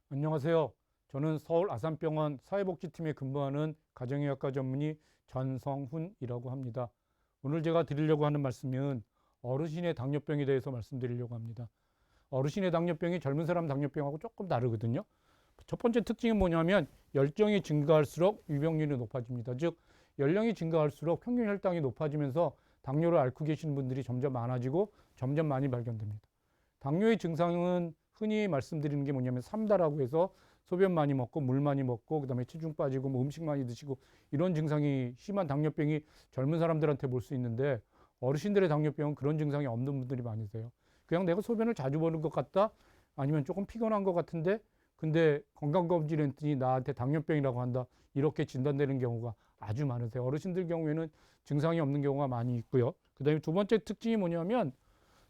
안녕하세요. 저는 서울 아산병원 사회복지팀에 근무하는 가정의학과 전문의 전성훈이라고 합니다. 오늘 제가 드리려고 하는 말씀은 어르신의 당뇨병에 대해서 말씀드리려고 합니다. 어르신의 당뇨병이 젊은 사람 당뇨병하고 조금 다르거든요. 첫 번째 특징이 뭐냐면 열정이 증가할수록 유병률이 높아집니다. 즉 연령이 증가할수록 평균 혈당이 높아지면서 당뇨를 앓고 계시는 분들이 점점 많아지고 점점 많이 발견됩니다. 당뇨의 증상은 흔히 말씀드리는 게 뭐냐면 삼다라고 해서 소변 많이 먹고 물 많이 먹고 그다음에 체중 빠지고 뭐 음식 많이 드시고 이런 증상이 심한 당뇨병이 젊은 사람들한테 볼 수 있는데 어르신들의 당뇨병은 그런 증상이 없는 분들이 많으세요. 그냥 내가 소변을 자주 보는 것 같다 아니면 조금 피곤한 것 같은데 근데 건강검진 했더니 나한테 당뇨병이라고 한다 이렇게 진단되는 경우가 아주 많으세요. 어르신들 경우에는 증상이 없는 경우가 많이 있고요. 그다음에 두 번째 특징이 뭐냐면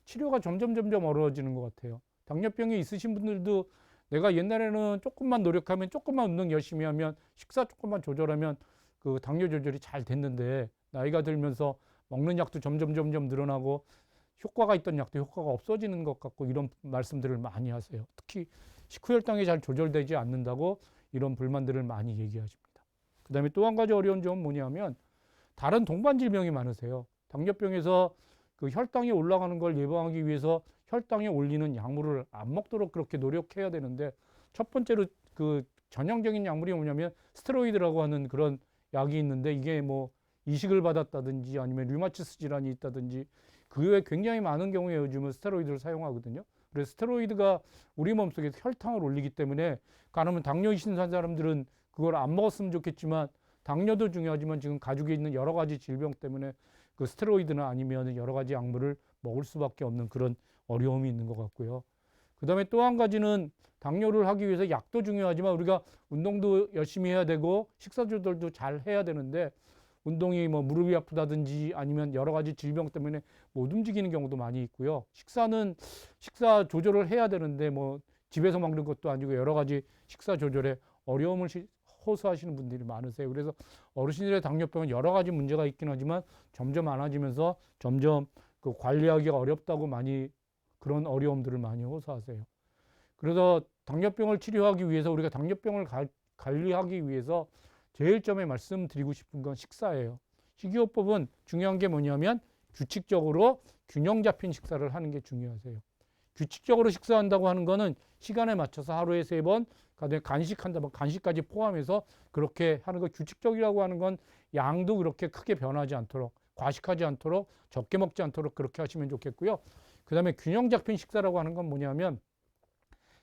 치료가 점점 어려워지는 것 같아요. 당뇨병이 있으신 분들도 내가 옛날에는 조금만 노력하면 조금만 운동 열심히 하면 식사 조금만 조절하면 그 당뇨 조절이 잘 됐는데 나이가 들면서 먹는 약도 점점 늘어나고 효과가 있던 약도 효과가 없어지는 것 같고 이런 말씀들을 많이 하세요. 특히 식후 혈당이 잘 조절되지 않는다고 이런 불만들을 많이 얘기하십니다. 그 다음에 또 한 가지 어려운 점은 뭐냐면 다른 동반 질병이 많으세요. 당뇨병에서 그 혈당이 올라가는 걸 예방하기 위해서 혈당이 올리는 약물을 안 먹도록 그렇게 노력해야 되는데 첫 번째로 그 전형적인 약물이 뭐냐면 스테로이드라고 하는 그런 약이 있는데 이게 뭐 이식을 받았다든지 아니면 류마티스 질환이 있다든지 그 외에 굉장히 많은 경우에 요즘은 스테로이드를 사용하거든요. 그래서 스테로이드가 우리 몸속에 혈당을 올리기 때문에 가능하면 당뇨 있는 사람들은 그걸 안 먹었으면 좋겠지만 당뇨도 중요하지만 지금 가족에 있는 여러 가지 질병 때문에 그 스테로이드나 아니면 여러 가지 약물을 먹을 수밖에 없는 그런 어려움이 있는 것 같고요. 그 다음에 또 한 가지는 당뇨를 하기 위해서 약도 중요하지만 우리가 운동도 열심히 해야 되고 식사 조절도 잘 해야 되는데 운동이 뭐 무릎이 아프다든지 아니면 여러 가지 질병 때문에 못 움직이는 경우도 많이 있고요. 식사는 식사 조절을 해야 되는데 뭐 집에서 먹는 것도 아니고 여러 가지 식사 조절에 어려움을 호소하시는 분들이 많으세요. 그래서 어르신들의 당뇨병은 여러 가지 문제가 있긴 하지만 점점 많아지면서 점점 그 관리하기가 어렵다고 많이 그런 어려움들을 많이 호소하세요. 그래서 당뇨병을 치료하기 위해서 우리가 당뇨병을 관리하기 위해서 제일 처음에 말씀드리고 싶은 건 식사예요. 식이요법은 중요한 게 뭐냐면 규칙적으로 균형 잡힌 식사를 하는 게 중요하세요. 규칙적으로 식사한다고 하는 거는 시간에 맞춰서 하루에 3번, 간식한다, 간식까지 포함해서 그렇게 하는 거 규칙적이라고 하는 건 양도 그렇게 크게 변하지 않도록, 과식하지 않도록, 적게 먹지 않도록 그렇게 하시면 좋겠고요. 그 다음에 균형 잡힌 식사라고 하는 건 뭐냐면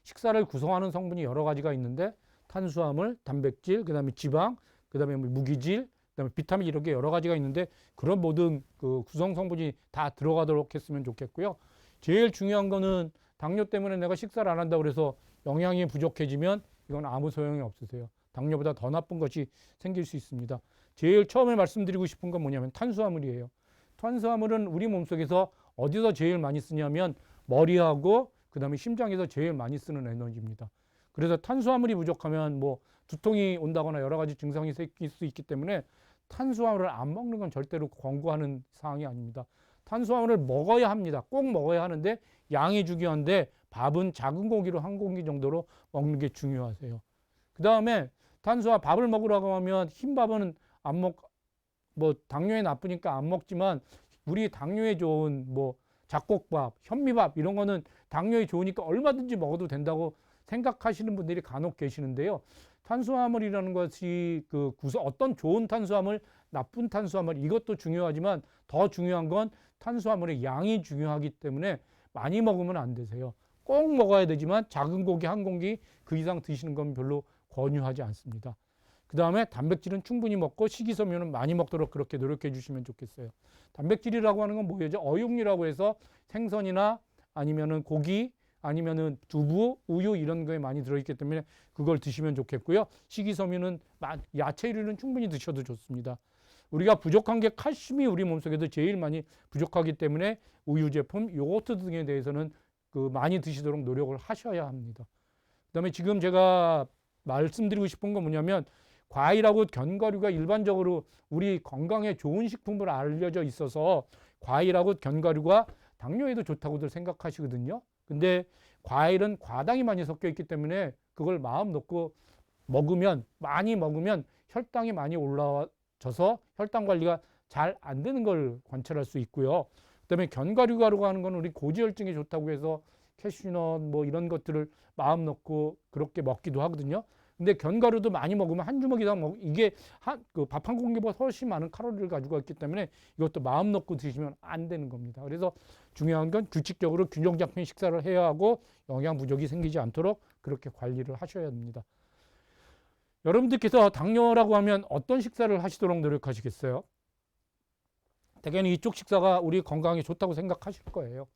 식사를 구성하는 성분이 여러 가지가 있는데 탄수화물, 단백질, 그 다음에 지방, 그 다음에 무기질, 그 다음에 비타민 이렇게 여러 가지가 있는데 그런 모든 그 구성 성분이 다 들어가도록 했으면 좋겠고요. 제일 중요한 거는 당뇨 때문에 내가 식사를 안 한다고 그래서 영양이 부족해지면 이건 아무 소용이 없으세요. 당뇨보다 더 나쁜 것이 생길 수 있습니다. 제일 처음에 말씀드리고 싶은 건 뭐냐면 탄수화물이에요. 탄수화물은 우리 몸속에서 어디서 제일 많이 쓰냐면 머리하고 그 다음에 심장에서 제일 많이 쓰는 에너지입니다. 그래서 탄수화물이 부족하면 뭐 두통이 온다거나 여러 가지 증상이 생길 수 있기 때문에 탄수화물을 안 먹는 건 절대로 권고하는 사항이 아닙니다. 탄수화물을 먹어야 합니다. 꼭 먹어야 하는데 양이 중요한데 밥은 작은 고기로 한 공기 정도로 먹는 게 중요하세요. 그 다음에 밥을 먹으라고 하면 흰 밥은 안 뭐 당뇨에 나쁘니까 안 먹지만 우리 당뇨에 좋은 뭐 잡곡밥, 현미밥 이런 거는 당뇨에 좋으니까 얼마든지 먹어도 된다고 생각하시는 분들이 간혹 계시는데요. 탄수화물이라는 것이 그 어떤 좋은 탄수화물, 나쁜 탄수화물 이것도 중요하지만 더 중요한 건 탄수화물의 양이 중요하기 때문에 많이 먹으면 안 되세요. 꼭 먹어야 되지만 작은 고기 한 공기 그 이상 드시는 건 별로 권유하지 않습니다. 그 다음에 단백질은 충분히 먹고 식이섬유는 많이 먹도록 그렇게 노력해 주시면 좋겠어요. 단백질이라고 하는 건 뭐예요? 어육류라고 해서 생선이나 아니면은 고기 아니면은 두부, 우유 이런 거에 많이 들어있기 때문에 그걸 드시면 좋겠고요. 식이섬유는 야채류는 충분히 드셔도 좋습니다. 우리가 부족한 게 칼슘이 우리 몸속에도 제일 많이 부족하기 때문에 우유 제품, 요거트 등에 대해서는 그 많이 드시도록 노력을 하셔야 합니다. 그다음에 지금 제가 말씀드리고 싶은 건 뭐냐면 과일하고 견과류가 일반적으로 우리 건강에 좋은 식품으로 알려져 있어서 과일하고 견과류가 당뇨에도 좋다고들 생각하시거든요. 근데 과일은 과당이 많이 섞여 있기 때문에 그걸 마음 놓고 먹으면, 많이 먹으면 혈당이 많이 올라와져서 혈당 관리가 잘 안 되는 걸 관찰할 수 있고요. 그다음에 견과류가루가 하는 건 우리 고지혈증에 좋다고 해서 캐슈넛 뭐 이런 것들을 마음 놓고 그렇게 먹기도 하거든요. 근데 견과류도 많이 먹으면 한 주먹이 다 이게 그 밥 한 공기보다 훨씬 많은 칼로리를 가지고 있기 때문에 이것도 마음 놓고 드시면 안 되는 겁니다. 그래서 중요한 건 규칙적으로 균형 잡힌 식사를 해야 하고 영양 부족이 생기지 않도록 그렇게 관리를 하셔야 됩니다. 여러분들께서 당뇨라고 하면 어떤 식사를 하시도록 노력하시겠어요? 대개는 이쪽 식사가 우리 건강에 좋다고 생각하실 거예요.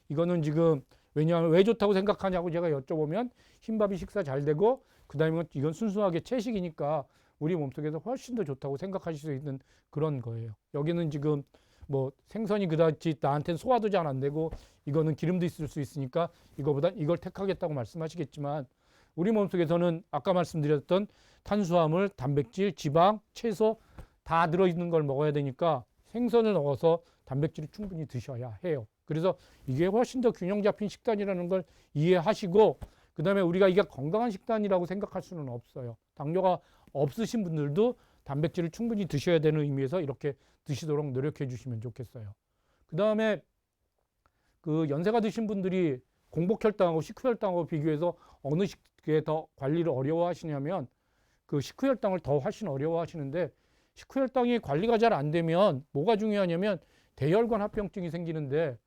이거는 지금 왜냐하면 왜 좋다고 생각하냐고 제가 여쭤보면 흰밥이 식사 잘 되고 그다음에 이건 순수하게 채식이니까 우리 몸속에서 훨씬 더 좋다고 생각하실 수 있는 그런 거예요. 여기는 지금 뭐 생선이 그다지 나한테는 소화도 잘 안 되고 이거는 기름도 있을 수 있으니까 이거보다 이걸 택하겠다고 말씀하시겠지만 우리 몸속에서는 아까 말씀드렸던 탄수화물, 단백질, 지방, 채소 다 들어있는 걸 먹어야 되니까 생선을 넣어서 단백질을 충분히 드셔야 해요. 그래서 이게 훨씬 더 균형 잡힌 식단이라는 걸 이해하시고 그다음에 우리가 이게 건강한 식단이라고 생각할 수는 없어요. 당뇨가 없으신 분들도 단백질을 충분히 드셔야 되는 의미에서 이렇게 드시도록 노력해 주시면 좋겠어요. 그다음에 그 연세가 드신 분들이 공복혈당하고 식후혈당하고 비교해서 어느 식에 더 관리를 어려워하시냐면 그 식후혈당을 더 훨씬 어려워하시는데 식후혈당이 관리가 잘 안 되면 뭐가 중요하냐면 대혈관 합병증이 생기는데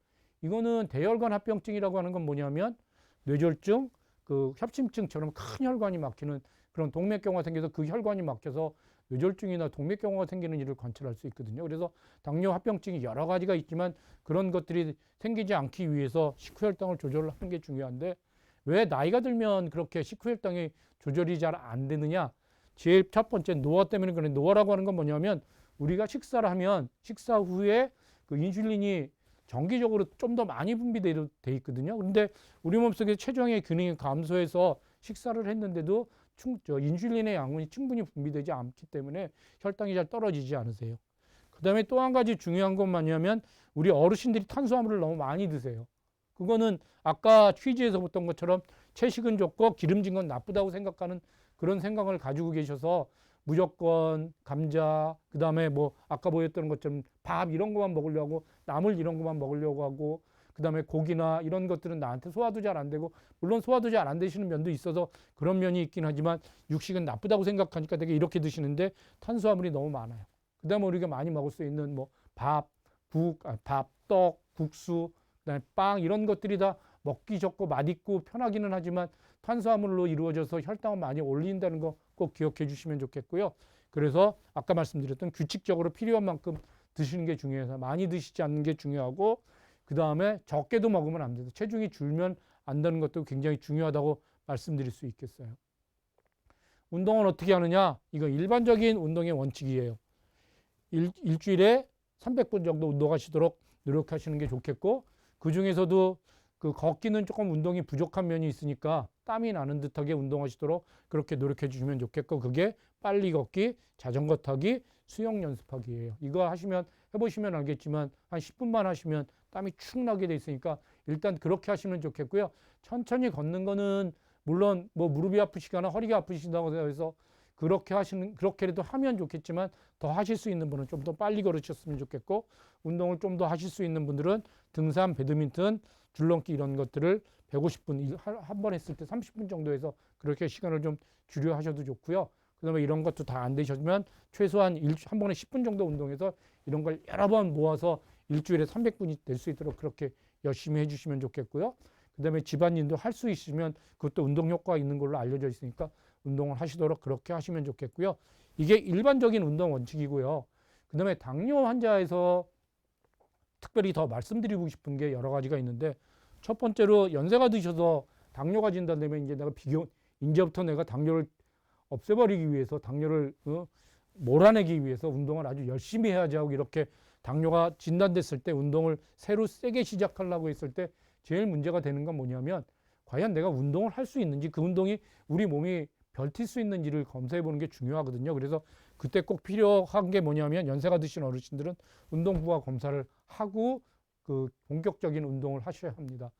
이거는 대혈관 합병증이라고 하는 건 뭐냐면 뇌졸중, 그 협심증처럼 큰 혈관이 막히는 그런 동맥경화가 생겨서 그 혈관이 막혀서 뇌졸중이나 동맥경화가 생기는 일을 관찰할 수 있거든요. 그래서 당뇨 합병증이 여러 가지가 있지만 그런 것들이 생기지 않기 위해서 식후혈당을 조절하는 게 중요한데 왜 나이가 들면 그렇게 식후혈당이 조절이 잘 안 되느냐? 제일 첫 번째 노화 때문에 그래. 노화라고 하는 건 뭐냐면 우리가 식사를 하면 식사 후에 그 인슐린이 정기적으로 좀 더 많이 분비돼 있거든요. 그런데 우리 몸속에 췌장의 기능이 감소해서 식사를 했는데도 인슐린의 양분이 충분히 분비되지 않기 때문에 혈당이 잘 떨어지지 않으세요. 그 다음에 또 한 가지 중요한 건 뭐냐면 우리 어르신들이 탄수화물을 너무 많이 드세요. 그거는 아까 퀴즈에서 봤던 것처럼 채식은 좋고 기름진 건 나쁘다고 생각하는 그런 생각을 가지고 계셔서 무조건 감자, 그 다음에 뭐 아까 보였던 것처럼 밥 이런 것만 먹으려고 나물 이런 것만 먹으려고 하고 그 다음에 고기나 이런 것들은 나한테 소화도 잘 안 되고 물론 소화도 잘 안 되시는 면도 있어서 그런 면이 있긴 하지만 육식은 나쁘다고 생각하니까 되게 이렇게 드시는데 탄수화물이 너무 많아요. 그 다음에 우리가 많이 먹을 수 있는 뭐 밥, 떡, 국수, 그다음에 빵 이런 것들이 다 먹기 좋고 맛있고 편하기는 하지만 탄수화물로 이루어져서 혈당을 많이 올린다는 거 꼭 기억해 주시면 좋겠고요. 그래서 아까 말씀드렸던 규칙적으로 필요한 만큼 드시는 게 중요해서 많이 드시지 않는 게 중요하고 그 다음에 적게도 먹으면 안 돼요. 체중이 줄면 안 되는 것도 굉장히 중요하다고 말씀드릴 수 있겠어요. 운동은 어떻게 하느냐? 이거 일반적인 운동의 원칙이에요. 일주일에 300분 정도 운동하시도록 노력하시는 게 좋겠고 그 중에서도 그 걷기는 조금 운동이 부족한 면이 있으니까 땀이 나는 듯하게 운동하시도록 그렇게 노력해 주시면 좋겠고 그게 빨리 걷기, 자전거 타기, 수영 연습하기예요. 이거 하시면 해보시면 알겠지만 한 10분만 하시면 땀이 축 나게 돼 있으니까 일단 그렇게 하시면 좋겠고요. 천천히 걷는 거는 물론 뭐 무릎이 아프시거나 허리가 아프시다고 해서 그렇게라도 하면 좋겠지만 더 하실 수 있는 분은 좀 더 빨리 걸으셨으면 좋겠고 운동을 좀 더 하실 수 있는 분들은 등산, 배드민턴, 줄넘기 이런 것들을 150분 한 번 했을 때 30분 정도 해서 그렇게 시간을 좀 줄여 하셔도 좋고요. 그다음에 이런 것도 다 안 되셨으면 최소한 한 번에 10분 정도 운동해서 이런 걸 여러 번 모아서 일주일에 300분이 될 수 있도록 그렇게 열심히 해주시면 좋겠고요. 그다음에 집안일도 할 수 있으면 그것도 운동 효과가 있는 걸로 알려져 있으니까 운동을 하시도록 그렇게 하시면 좋겠고요. 이게 일반적인 운동 원칙이고요. 그다음에 당뇨 환자에서 특별히 더 말씀드리고 싶은 게 여러 가지가 있는데 첫 번째로 연세가 드셔서 당뇨가 진단되면 이제부터 내가 당뇨를 없애버리기 위해서 당뇨를 몰아내기 위해서 운동을 아주 열심히 해야지 하고 이렇게 당뇨가 진단됐을 때 운동을 새로 세게 시작하려고 했을 때 제일 문제가 되는 건 뭐냐면 과연 내가 운동을 할 수 있는지 그 운동이 우리 몸이 버틸 수 있는지를 검사해 보는 게 중요하거든요. 그래서 그때 꼭 필요한 게 뭐냐면 연세가 드신 어르신들은 운동 부하 검사를 하고 그 본격적인 운동을 하셔야 합니다.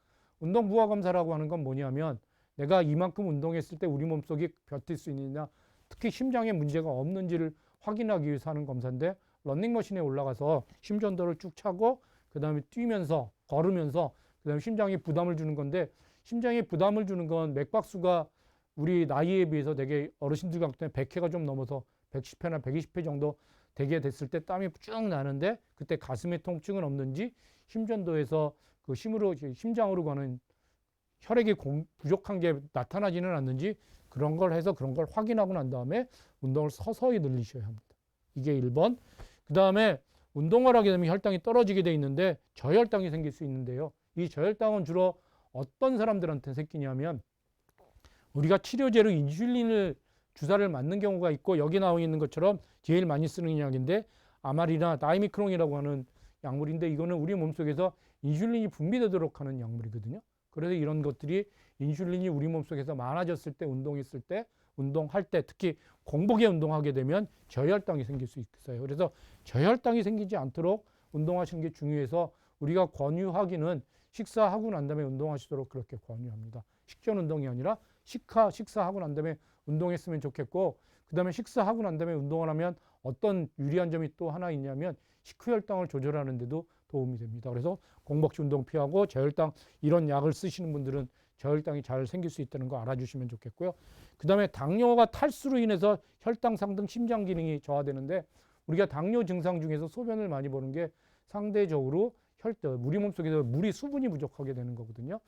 운동 부하 검사라고 하는 건 뭐냐면 내가 이만큼 운동했을 때 우리 몸속이 버틸 수 있느냐, 특히 심장에 문제가 없는지를 확인하기 위해서 하는 검사인데, 러닝머신에 올라가서 심전도를 쭉 차고 그 다음에 뛰면서 걸으면서 그 다음에 심장에 부담을 주는 건데, 심장에 부담을 주는 건 맥박수가 우리 나이에 비해서 되게 어르신들 같은 경우에 100회가 좀 넘어서 110회나 120회 정도 되게 됐을 때 땀이 쭉 나는데, 그때 가슴에 통증은 없는지, 심전도에서 그 심장으로 가는 혈액이 부족한 게 나타나지는 않는지, 그런 걸 해서 그런 걸 확인하고 난 다음에 운동을 서서히 늘리셔야 합니다. 이게 1번. 그 다음에 운동을 하게 되면 혈당이 떨어지게 돼 있는데 저혈당이 생길 수 있는데요. 이 저혈당은 주로 어떤 사람들한테 생기냐면, 우리가 치료제로 인슐린을 주사를 맞는 경우가 있고, 여기 나와 있는 것처럼 제일 많이 쓰는 약인데 아마리나 다이미크론이라고 하는 약물인데, 이거는 우리 몸속에서 인슐린이 분비되도록 하는 약물이거든요. 그래서 이런 것들이 인슐린이 우리 몸속에서 많아졌을 때, 운동했을 때, 운동할 때, 특히 공복에 운동하게 되면 저혈당이 생길 수 있어요. 그래서 저혈당이 생기지 않도록 운동하시는 게 중요해서 우리가 권유하기는 식사하고 난 다음에 운동하시도록 그렇게 권유합니다. 식전 운동이 아니라 식사하고 난 다음에 운동했으면 좋겠고, 그 다음에 식사하고 난 다음에 운동을 하면 어떤 유리한 점이 또 하나 있냐면 식후혈당을 조절하는 데도 도움이 됩니다. 그래서 공복시 운동 피하고 저혈당 이런 약을 쓰시는 분들은 저혈당이 잘 생길 수 있다는 거 알아주시면 좋겠고요. 그 다음에 당뇨가 탈수로 인해서 혈당 상등, 심장 기능이 저하되는데, 우리가 당뇨 증상 중에서 소변을 많이 보는 게 상대적으로 우리 몸속에서 수분이 부족하게 되는 거거든요.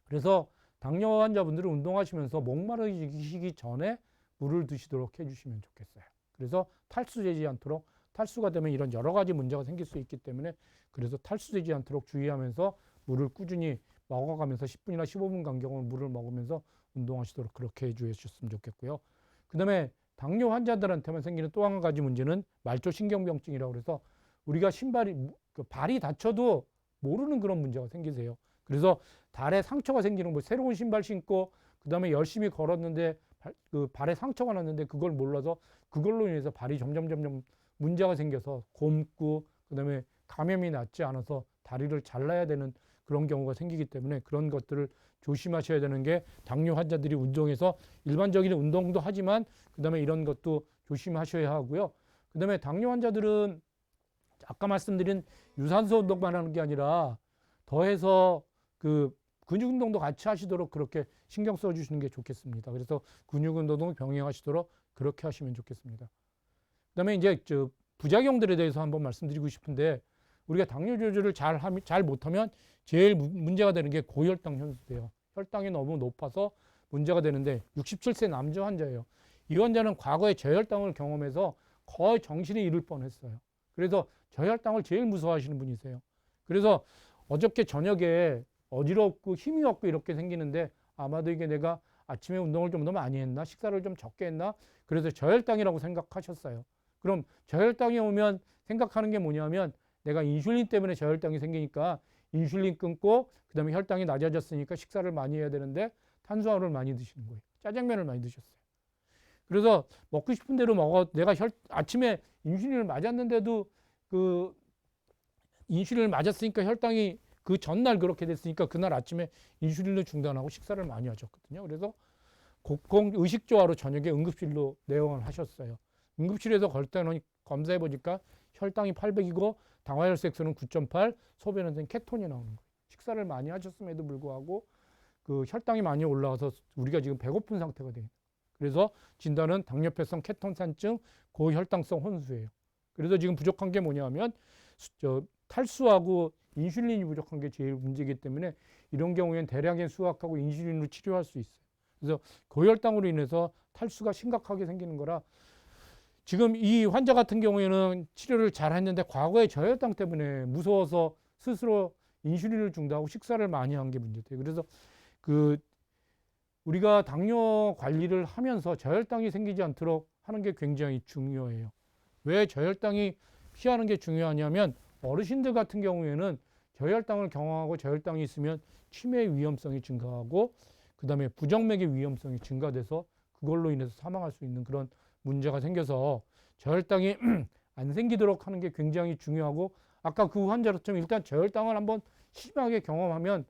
그래서 당뇨 환자분들은 운동하시면서 목마르시기 전에 물을 드시도록 해주시면 좋겠어요. 그래서 탈수되지 않도록, 탈수가 되면 이런 여러 가지 문제가 생길 수 있기 때문에, 그래서 탈수되지 않도록 주의하면서 물을 꾸준히 먹어가면서 10분이나 15분 간격으로 물을 먹으면서 운동하시도록 그렇게 해주셨으면 좋겠고요. 그 다음에 당뇨 환자들한테만 생기는 또 한 가지 문제는 말초신경병증이라고 해서 우리가 발이 다쳐도 모르는 그런 문제가 생기세요. 그래서 발에 상처가 생기는 거, 새로운 신발 신고 그 다음에 열심히 걸었는데 발에 상처가 났는데 그걸 몰라서 그걸로 인해서 발이 점점 문제가 생겨서 곪고, 그 다음에 감염이 낫지 않아서 다리를 잘라야 되는 그런 경우가 생기기 때문에, 그런 것들을 조심하셔야 되는 게, 당뇨 환자들이 운동에서 일반적인 운동도 하지만 그 다음에 이런 것도 조심하셔야 하고요. 그 다음에 당뇨 환자들은 아까 말씀드린 유산소 운동만 하는 게 아니라 더해서 그 근육 운동도 같이 하시도록 그렇게 신경 써 주시는 게 좋겠습니다. 그래서 근육 운동도 병행하시도록 그렇게 하시면 좋겠습니다. 그다음에 이제 부작용들에 대해서 한번 말씀드리고 싶은데, 우리가 당뇨 조절을 잘 못하면 제일 문제가 되는 게 고혈당 현수예요. 혈당이 너무 높아서 문제가 되는데, 67세 남자 환자예요. 이 환자는 과거에 저혈당을 경험해서 거의 정신을 잃을 뻔했어요. 그래서 저혈당을 제일 무서워하시는 분이세요. 그래서 어저께 저녁에 어지럽고 힘이 없고 이렇게 생기는데, 아마도 이게 내가 아침에 운동을 좀 더 많이 했나, 식사를 좀 적게 했나, 그래서 저혈당이라고 생각하셨어요. 그럼 저혈당이 오면 생각하는 게 뭐냐면, 내가 인슐린 때문에 저혈당이 생기니까 인슐린 끊고 그 다음에 혈당이 낮아졌으니까 식사를 많이 해야 되는데 탄수화물을 많이 드시는 거예요. 짜장면을 많이 드셨어요. 그래서 먹고 싶은 대로 내가 아침에 인슐린을 맞았는데도 인슐린을 맞았으니까 혈당이 그 전날 그렇게 됐으니까 그날 아침에 인슐린을 중단하고 식사를 많이 하셨거든요. 그래서 의식조화로 저녁에 응급실로 내원을 하셨어요. 응급실에서 검사해 보니까 혈당이 800이고 당화혈색소는 9.8, 소변에서는 케톤이 나오는 거예요. 식사를 많이 하셨음에도 불구하고 그 혈당이 많이 올라와서 우리가 지금 배고픈 상태가 돼요. 그래서 진단은 당뇨폐성 케톤산증 고혈당성 혼수예요. 그래서 지금 부족한 게 뭐냐면 탈수하고 인슐린이 부족한 게 제일 문제이기 때문에, 이런 경우에는 대량의 수확하고 인슐린으로 치료할 수 있어요. 그래서 고혈당으로 인해서 탈수가 심각하게 생기는 거라, 지금 이 환자 같은 경우에는 치료를 잘 했는데 과거에 저혈당 때문에 무서워서 스스로 인슐린을 중단하고 식사를 많이 한 게 문제돼요. 그래서 우리가 당뇨 관리를 하면서 저혈당이 생기지 않도록 하는 게 굉장히 중요해요. 왜 저혈당이 피하는 게 중요하냐면, 어르신들 같은 경우에는 저혈당을 경험하고 저혈당이 있으면 치매 위험성이 증가하고 그 다음에 부정맥의 위험성이 증가돼서 그걸로 인해서 사망할 수 있는 그런 문제가 생겨서, 저혈당이 안 생기도록 하는 게 굉장히 중요하고, 아까 그 환자처럼 일단 저혈당을 한번 심하게 경험하면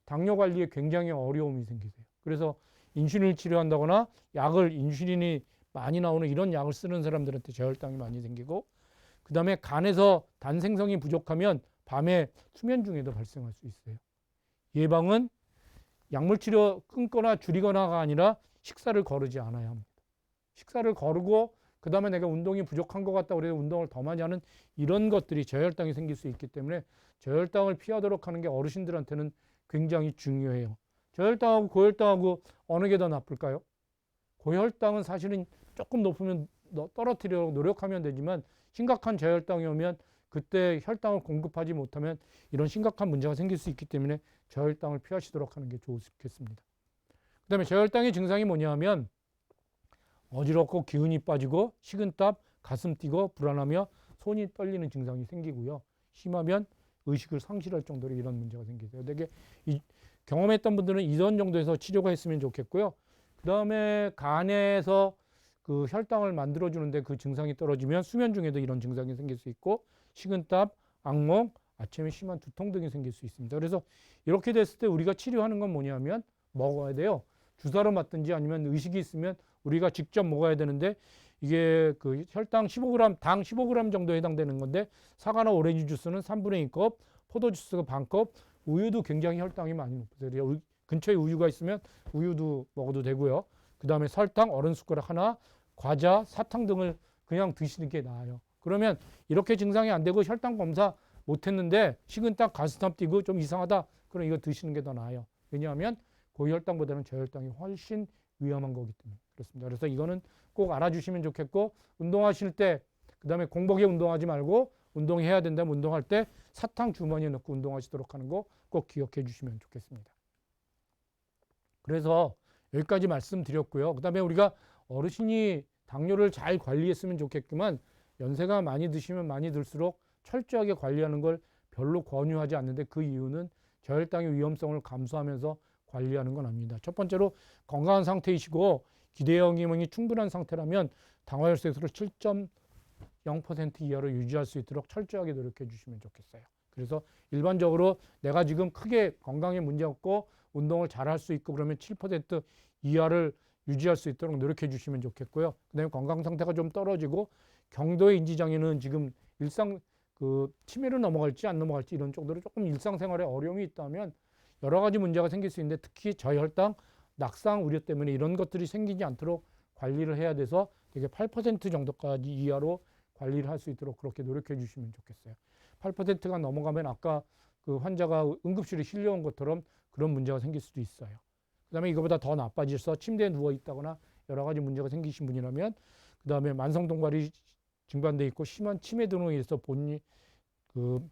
당뇨 관리에 굉장히 어려움이 생기세요. 그래서 인슐린을 치료한다거나 인슐린이 많이 나오는 이런 약을 쓰는 사람들한테 저혈당이 많이 생기고, 그 다음에 간에서 단 생성이 부족하면 밤에 수면 중에도 발생할 수 있어요. 예방은 약물 치료 끊거나 줄이거나가 아니라 식사를 거르지 않아야 합니다. 식사를 거르고 그 다음에 내가 운동이 부족한 것 같다 그래서 운동을 더 많이 하는 이런 것들이 저혈당이 생길 수 있기 때문에 저혈당을 피하도록 하는 게 어르신들한테는 굉장히 중요해요. 저혈당하고 고혈당하고 어느 게 더 나쁠까요? 고혈당은 사실은 조금 높으면 떨어뜨리려고 노력하면 되지만, 심각한 저혈당이 오면 그때 혈당을 공급하지 못하면 이런 심각한 문제가 생길 수 있기 때문에 저혈당을 피하시도록 하는 게 좋겠습니다. 그 다음에 저혈당의 증상이 뭐냐면 어지럽고 기운이 빠지고 식은땀, 가슴 뛰고 불안하며 손이 떨리는 증상이 생기고요. 심하면 의식을 상실할 정도로 이런 문제가 생기세요. 되게 경험했던 분들은 이런 정도에서 치료가 했으면 좋겠고요. 그 다음에 간에서 그 혈당을 만들어주는데 그 증상이 떨어지면 수면 중에도 이런 증상이 생길 수 있고, 식은땀, 악몽, 아침에 심한 두통 등이 생길 수 있습니다. 그래서 이렇게 됐을 때 우리가 치료하는 건 뭐냐면 먹어야 돼요. 주사로 맞든지 아니면 의식이 있으면 우리가 직접 먹어야 되는데, 이게 그 혈당 15g, 당 15g 정도에 해당되는 건데, 사과나 오렌지 주스는 3분의 2컵, 포도 주스가 반컵, 우유도 굉장히 혈당이 많이 높으세요. 근처에 우유가 있으면 우유도 먹어도 되고요. 그 다음에 설탕, 얼음 숟가락 하나, 과자, 사탕 등을 그냥 드시는 게 나아요. 그러면 이렇게 증상이 안 되고 혈당 검사 못했는데 식은땀, 가슴땀 뛰고 좀 이상하다, 그럼 이거 드시는 게 더 나아요. 왜냐하면 고혈당보다는 저혈당이 훨씬 위험한 거기 때문에 그렇습니다. 그래서 이거는 꼭 알아주시면 좋겠고, 운동하실 때, 그 다음에 공복에 운동하지 말고 운동해야 된다면 운동할 때 사탕 주머니에 넣고 운동하시도록 하는 거 꼭 기억해 주시면 좋겠습니다. 그래서 여기까지 말씀드렸고요. 그 다음에 우리가 어르신이 당뇨를 잘 관리했으면 좋겠지만, 연세가 많이 드시면 많이 들수록 철저하게 관리하는 걸 별로 권유하지 않는데, 그 이유는 저혈당의 위험성을 감수하면서 관리하는 건 아닙니다. 첫 번째로 건강한 상태이시고 기대형 기능이 충분한 상태라면 당화혈색소를 7.0% 이하로 유지할 수 있도록 철저하게 노력해 주시면 좋겠어요. 그래서 일반적으로 내가 지금 크게 건강에 문제 없고 운동을 잘 할 수 있고 그러면 7% 이하를 유지할 수 있도록 노력해 주시면 좋겠고요. 그다음에 건강 상태가 좀 떨어지고 경도의 인지장애는 지금 치매로 넘어갈지 안 넘어갈지 이런 정도로 조금 일상생활에 어려움이 있다면 여러 가지 문제가 생길 수 있는데, 특히 저혈당, 낙상 우려 때문에 이런 것들이 생기지 않도록 관리를 해야 돼서 되게 8% 정도까지 이하로 관리를 할 수 있도록 그렇게 노력해 주시면 좋겠어요. 8%가 넘어가면 아까 그 환자가 응급실에 실려온 것처럼 그런 문제가 생길 수도 있어요. 그 다음에 이거보다 더 나빠져서 침대에 누워 있다거나 여러 가지 문제가 생기신 분이라면, 그 다음에 만성동발이 증반돼 있고 심한 치매 등으로 인해서 본인이 그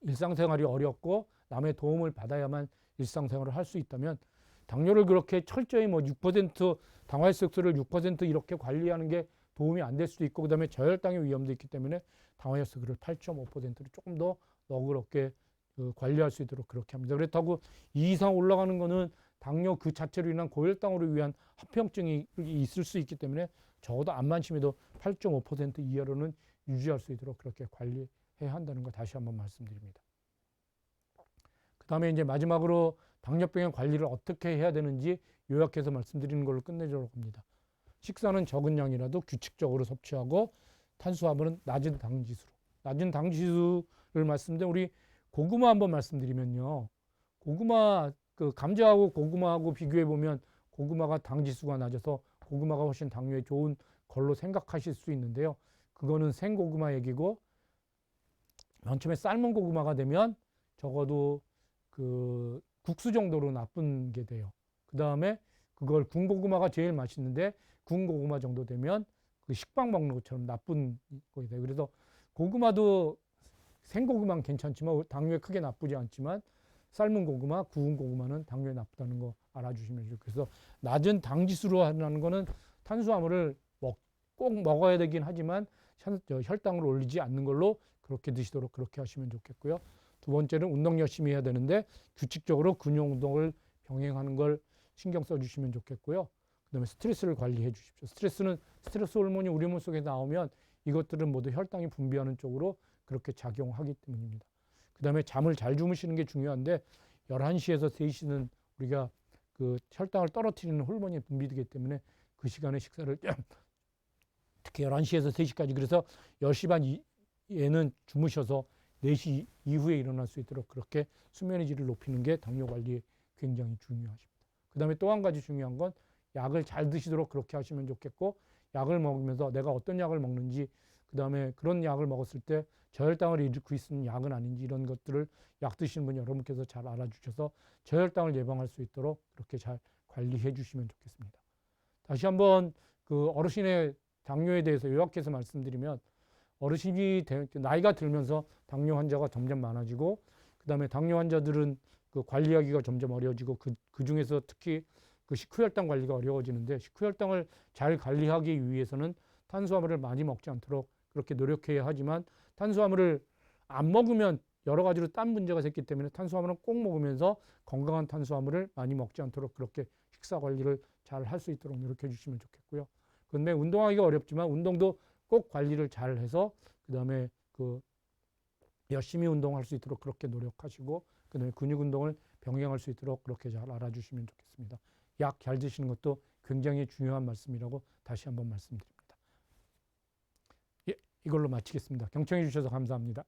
일상생활이 어렵고 남의 도움을 받아야만 일상생활을 할 수 있다면, 당뇨를 그렇게 철저히 6% 당화혈색소를 6% 이렇게 관리하는 게 도움이 안 될 수도 있고, 그다음에 저혈당의 위험도 있기 때문에 당화혈색소를 8.5%로 조금 더 너그럽게 관리할 수 있도록 그렇게 합니다. 그렇다고 이 이상 올라가는 거는 당뇨 그 자체로 인한 고혈당으로 위한 합병증이 있을 수 있기 때문에 적어도 암만 심해도 8.5% 이하로는 유지할 수 있도록 그렇게 관리해야 한다는 거 다시 한번 말씀드립니다. 그 다음에 이제 마지막으로 당뇨병의 관리를 어떻게 해야 되는지 요약해서 말씀드리는 걸로 끝내도록 합니다. 식사는 적은 양이라도 규칙적으로 섭취하고, 탄수화물은 낮은 당지수로. 낮은 당지수를 말씀드린 우리 고구마 한번 말씀드리면요. 고구마, 감자하고 고구마하고 비교해 보면 고구마가 당지수가 낮아서 고구마가 훨씬 당뇨에 좋은 걸로 생각하실 수 있는데요. 그거는 생고구마 얘기고, 맨 처음에 삶은 고구마가 되면 적어도 국수 정도로 나쁜 게 돼요. 그 다음에 그걸 군고구마가 제일 맛있는데 군고구마 정도 되면 그 식빵 먹는 것처럼 나쁜 거게 돼요. 그래서 고구마도 생고구마는 괜찮지만 당뇨에 크게 나쁘지 않지만, 삶은 고구마, 구운 고구마는 당뇨에 나쁘다는 거 알아주시면 좋겠어요. 그래서 낮은 당지수로 하는 거는 탄수화물을 꼭 먹어야 되긴 하지만 혈당을 올리지 않는 걸로 그렇게 드시도록 그렇게 하시면 좋겠고요. 두 번째는 운동 열심히 해야 되는데 규칙적으로 근육 운동을 병행하는 걸 신경 써주시면 좋겠고요. 그 다음에 스트레스를 관리해 주십시오. 스트레스 호르몬이 우리 몸 속에 나오면 이것들은 모두 혈당이 분비하는 쪽으로 그렇게 작용하기 때문입니다. 그 다음에 잠을 잘 주무시는 게 중요한데, 11시에서 3시는 우리가 그 혈당을 떨어뜨리는 호르몬이 분비되기 때문에 그 시간에 식사를 특히 11시에서 3시까지 그래서 10시 반에는 주무셔서 4시 이후에 일어날 수 있도록 그렇게 수면의 질을 높이는 게 당뇨 관리에 굉장히 중요하십니다. 그 다음에 또 한 가지 중요한 건 약을 잘 드시도록 그렇게 하시면 좋겠고 약을 먹으면서 내가 어떤 약을 먹는지 그 다음에 그런 약을 먹었을 때 저혈당을 일으키고 있는 약은 아닌지 이런 것들을 약 드시는 분 여러분께서 잘 알아주셔서 저혈당을 예방할 수 있도록 그렇게 잘 관리해 주시면 좋겠습니다. 다시 한번 그 어르신의 당뇨에 대해서 요약해서 말씀드리면 어르신이 나이가 들면서 당뇨 환자가 점점 많아지고 그 다음에 당뇨 환자들은 그 관리하기가 점점 어려워지고 그 중에서 특히 그 식후혈당 관리가 어려워지는데 식후혈당을 잘 관리하기 위해서는 탄수화물을 많이 먹지 않도록 그렇게 노력해야 하지만 탄수화물을 안 먹으면 여러 가지로 딴 문제가 생기기 때문에 탄수화물은 꼭 먹으면서 건강한 탄수화물을 많이 먹지 않도록 그렇게 식사 관리를 잘 할 수 있도록 노력해 주시면 좋겠고요. 그런데 운동하기가 어렵지만 운동도 꼭 관리를 잘 해서 그다음에 그 열심히 운동할 수 있도록 그렇게 노력하시고 그다음에 근육 운동을 병행할 수 있도록 그렇게 잘 알아주시면 좋겠습니다. 약 잘 드시는 것도 굉장히 중요한 말씀이라고 다시 한번 말씀드립니다. 예, 이걸로 마치겠습니다. 경청해 주셔서 감사합니다.